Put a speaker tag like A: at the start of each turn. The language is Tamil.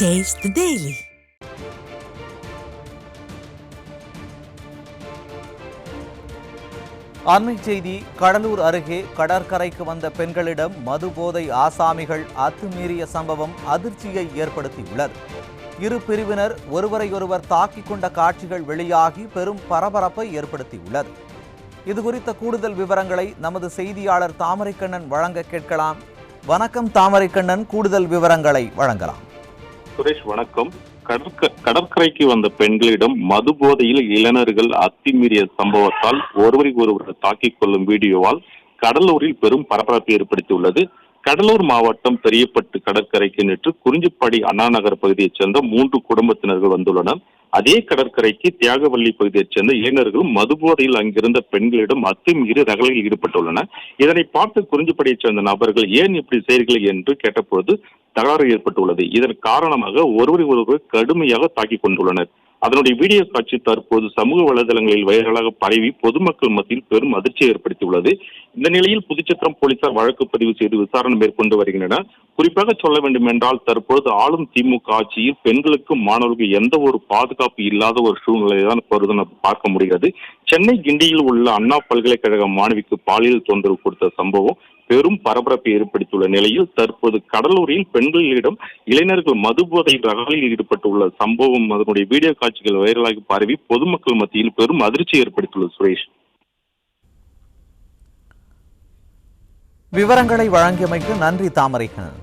A: Taste the Daily.
B: அண்மை செய்தி. கடலூர் அருகே கடற்கரைக்கு வந்த பெண்களிடம் மது போதை ஆசாமிகள் அத்துமீறிய சம்பவம் அதிர்ச்சியை ஏற்படுத்தியுள்ளது. இரு பிரிவினர் ஒருவரையொருவர் தாக்கிக் கொண்ட காட்சிகள் வெளியாகி பெரும் பரபரப்பை ஏற்படுத்தியுள்ளது. இதுகுறித்த கூடுதல் விவரங்களை நமது செய்தியாளர் தாமரைக்கண்ணன் வழங்க கேட்கலாம். வணக்கம் தாமரைக்கண்ணன், கூடுதல் விவரங்களை வழங்கலாம்.
C: சுரேஷ் வணக்கம். கடற்கரைக்கு வந்த பெண்களிடம் மது போதையில் இளைஞர்கள் அத்துமீறிய சம்பவத்தால் ஒருவரை ஒருவர் தாக்கிக் கொள்ளும் வீடியோவால் கடலூரில் பெரும் பரபரப்பை ஏற்படுத்தியுள்ளது. கடலூர் மாவட்டம் பெரியப்பட்டு கடற்கரைக்கு நேற்று குறிஞ்சிப்பாடி அண்ணா நகர் பகுதியைச் சேர்ந்த 3 குடும்பத்தினர்கள் வந்துள்ளனர். அதே கடற்கரைக்கு தியாகவள்ளி பகுதியைச் சேர்ந்த இளைஞர்கள் மது போதையில் அங்கிருந்த பெண்களிடம் அத்துமீறி ரகளையில் ஈடுபட்டுள்ளனர். இதனை பார்த்து குறிஞ்சிப்பாடியைச் சேர்ந்த நபர்கள் ஏன் இப்படி செய்கிறீர்கள் என்று கேட்டபொழுது தகராறு ஏற்பட்டுள்ளது. இதன் காரணமாக ஒருவரை ஒருவர் கடுமையாக தாக்கிக் கொண்டுள்ளனர். அதனுடைய வீடியோ காட்சி தற்போது சமூக வலைதளங்களில் வைரலாக பரவி பொதுமக்கள் மத்தியில் பெரும் அதிர்ச்சியை ஏற்படுத்தியுள்ளது. இந்த நிலையில் புதுச்சத்திரம் போலீசார் வழக்கு பதிவு செய்து விசாரணை மேற்கொண்டு வருகின்றனர். குறிப்பாக சொல்ல வேண்டும் என்றால், தற்பொழுது ஆளும் திமுக ஆட்சியில் பெண்களுக்கும் மாணவர்களுக்கும் எந்த ஒரு பாதுகாப்பு இல்லாத ஒரு சூழ்நிலையை தான் பார்க்க முடிகிறது. சென்னை கிண்டியில் உள்ள அண்ணா பல்கலைக்கழக மாணவிக்கு பாலியல் தொந்தரவு கொடுத்த சம்பவம் பெரும் பரபரப்பை ஏற்படுத்தியுள்ள நிலையில் தற்போது கடலூரில் பெண்களிடம் இளைஞர்கள் மது போதை ரகளையில் ஈடுபட்டுள்ள சம்பவம் அதனுடைய வீடியோ காட்சிகள் வைரலாகி பரவி பொதுமக்கள் மத்தியில் பெரும் அதிர்ச்சி ஏற்படுத்தியுள்ளது. சுரேஷ்,
B: விவரங்களை வழங்கியமைக்கு நன்றி தாமரைக்கண்ணன்.